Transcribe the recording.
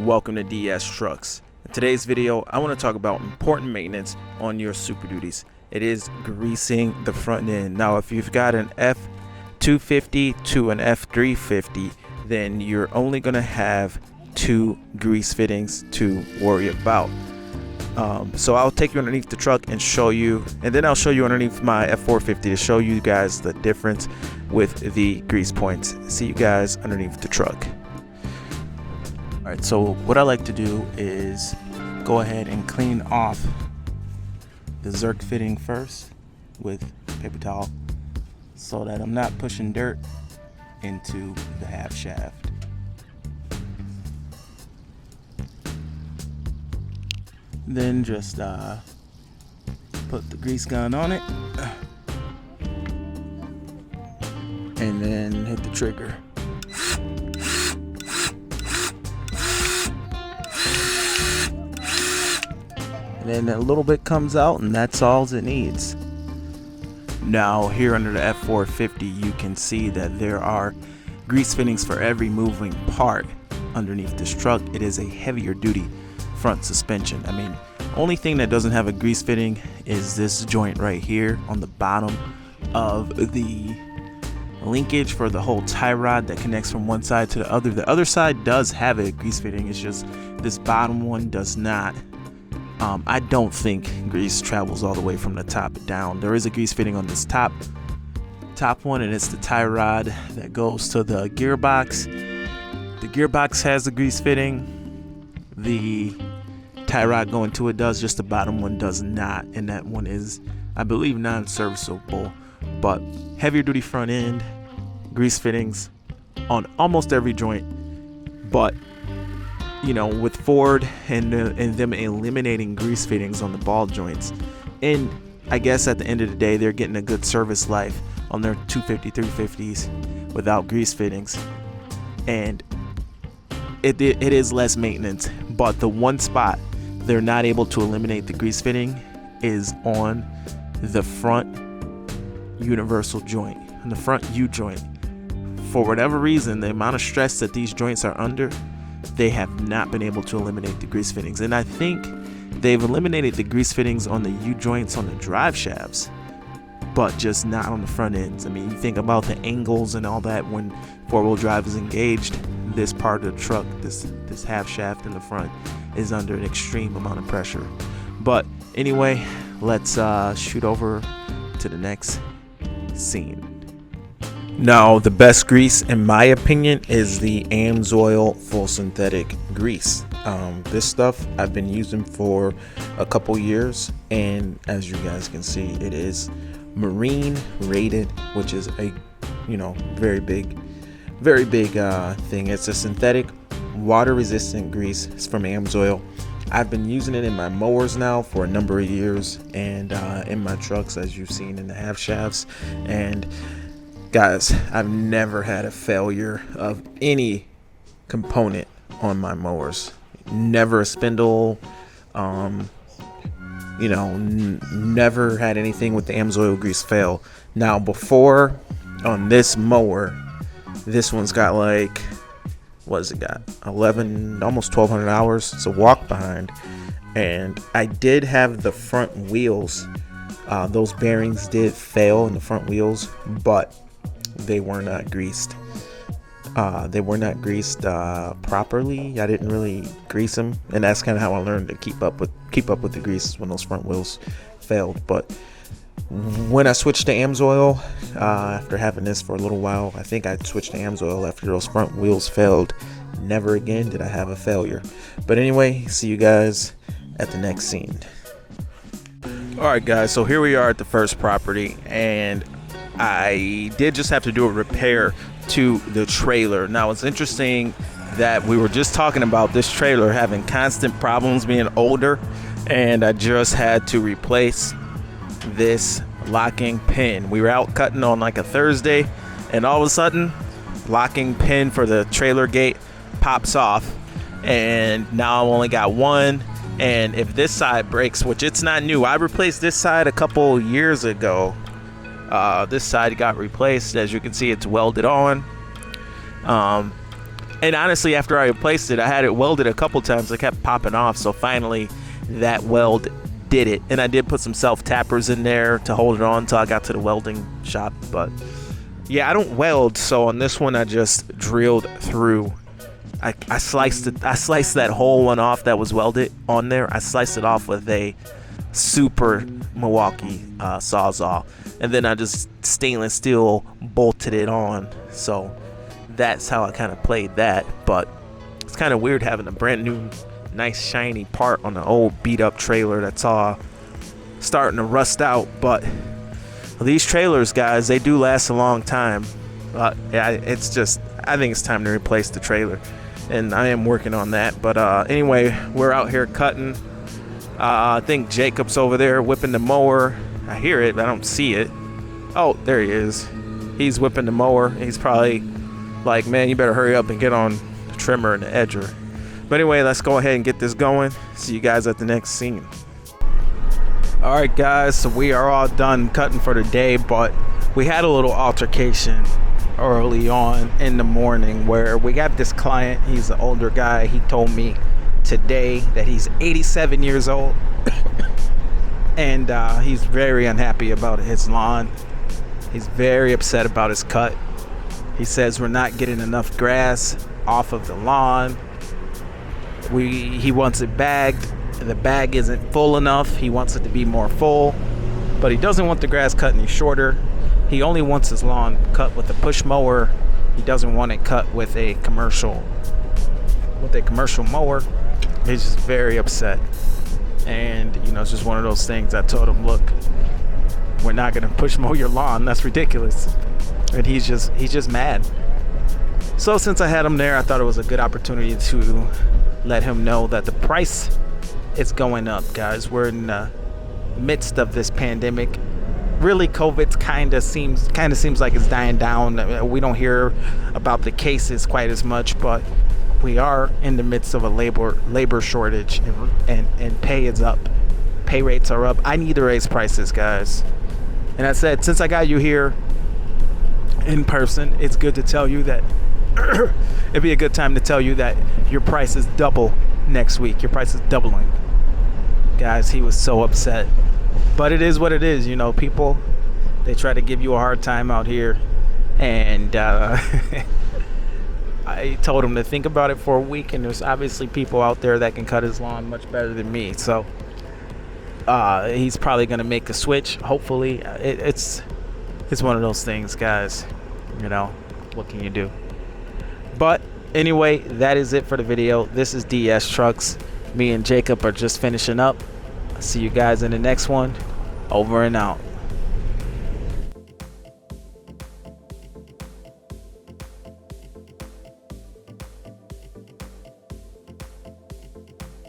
Welcome to DS Trucks. In today's video, I want to talk about important maintenance on your Super Duties. It is greasing the front end. Now, if you've got an F250 to an F350, then you're only going to have 2 grease fittings to worry about. So I'll take you underneath the truck and show you, and then I'll show you underneath my F450 to show you guys the difference with the grease points. See you guys underneath the truck. Alright, so what I like to do is go ahead and clean off the Zerk fitting first with paper towel so that I'm not pushing dirt into the half shaft. Then just put the grease gun on it and then hit the trigger. And then a little bit comes out, and that's all it needs. Now here under the F450, you can see that there are grease fittings for every moving part underneath this truck. It is a heavier duty front suspension. I mean, only thing that doesn't have a grease fitting is this joint right here on the bottom of the linkage for the whole tie rod that connects from one side to the other. The other side does have a grease fitting, it's just this bottom one does not. I don't think grease travels all the way from the top down. There is a grease fitting on this top one, and it's the tie rod that goes to the gearbox. The gearbox has a grease fitting. The tie rod going to it does, just the bottom one does not, and that one is, I believe, non-serviceable. But heavier duty front end, grease fittings on almost every joint, but you know, with Ford and them eliminating grease fittings on the ball joints, and I guess at the end of the day they're getting a good service life on their 250 350s without grease fittings, and it is less maintenance. But the one spot they're not able to eliminate the grease fitting is on the front universal joint, on the front U joint. For whatever reason, the amount of stress that these joints are under, they have not been able to eliminate the grease fittings. And I think they've eliminated the grease fittings on the U joints on the drive shafts, but just not on the front ends. I mean, you think about the angles and all that when four-wheel drive is engaged. This part of the truck, this half shaft in the front, is under an extreme amount of pressure. But anyway, let's shoot over to the next scene. Now, the best grease, in my opinion, is the AMSOIL full synthetic grease. This stuff I've been using for a couple years, and as you guys can see, it is marine rated, which is a very big thing. It's a synthetic water resistant grease. It's from AMSOIL. I've been using it in my mowers now for a number of years, and in my trucks, as you've seen in the half shafts. And guys, I've never had a failure of any component on my mowers. Never a spindle, never had anything with the AMSOIL grease fail. Now, before, on this mower, this one's got like, what has it got? 11, almost 1,200 hours. It's a walk behind. And I did have the front wheels. Those bearings did fail in the front wheels, but they were not greased. Properly. I didn't really grease them, and that's kind of how I learned to keep up with the grease when those front wheels failed. But when I switched to AMSOIL, after having this for a little while, I think I switched to AMSOIL after those front wheels failed. Never again did I have a failure. But anyway, see you guys at the next scene. Alright guys, so here we are at the first property, and I did just have to do a repair to the trailer. Now, it's interesting that we were just talking about this trailer having constant problems being older, and I just had to replace this locking pin. We were out cutting on like a Thursday, and all of a sudden, locking pin for the trailer gate pops off, and now I've only got one. And if this side breaks, which it's not new, I replaced this side a couple years ago. This side got replaced. As you can see, it's welded on. And honestly, after I replaced it, I had it welded a couple times. It kept popping off. So finally, that weld did it. And I did put some self-tappers in there to hold it on until I got to the welding shop. But yeah, I don't weld. So on this one, I just drilled through. I sliced it. I sliced that whole one off that was welded on there. I sliced it off with a super Milwaukee Sawzall. And then I just stainless steel bolted it on. So that's how I kind of played that. But it's kind of weird having a brand new nice shiny part on an old beat up trailer that's all starting to rust out. But these trailers, guys, they do last a long time. Yeah, it's just, I think it's time to replace the trailer, and I am working on that. But anyway, we're out here cutting. I think Jacob's over there whipping the mower. I hear it, but I don't see it. Oh, there he is. He's whipping the mower. He's probably like, man, you better hurry up and get on the trimmer and the edger. But anyway, let's go ahead and get this going. See you guys at the next scene. All right, guys, so we are all done cutting for the day, but we had a little altercation early on in the morning where we got this client. He's an older guy. He told me today that he's 87 years old and he's very unhappy about his lawn. He's very upset about his cut. He says we're not getting enough grass off of the lawn. He wants it bagged. The bag isn't full enough. He wants it to be more full, but he doesn't want the grass cut any shorter. He only wants his lawn cut with a push mower. He doesn't want it cut with a commercial mower. He's just very upset. And you know, it's just one of those things. I told him, look, we're not gonna push mow your lawn. That's ridiculous. And he's just mad. So since I had him there, I thought it was a good opportunity to let him know that the price is going up, guys. We're in the midst of this pandemic. Really, COVID kind of seems like it's dying down. We don't hear about the cases quite as much, but we are in the midst of a labor shortage, and pay is up. Pay rates are up. I need to raise prices, guys. And I said, since I got you here in person, it's good to tell you that it'd be a good time to tell you that your price is double next week. Your price is doubling. Guys, he was so upset. But it is what it is. You know, people, they try to give you a hard time out here. And I told him to think about it for a week. And there's obviously people out there that can cut his lawn much better than me. So he's probably going to make a switch. Hopefully. It's one of those things, guys. You know, what can you do? But anyway, that is it for the video. This is DS Trucks. Me and Jacob are just finishing up. See you guys in the next one. Over and out.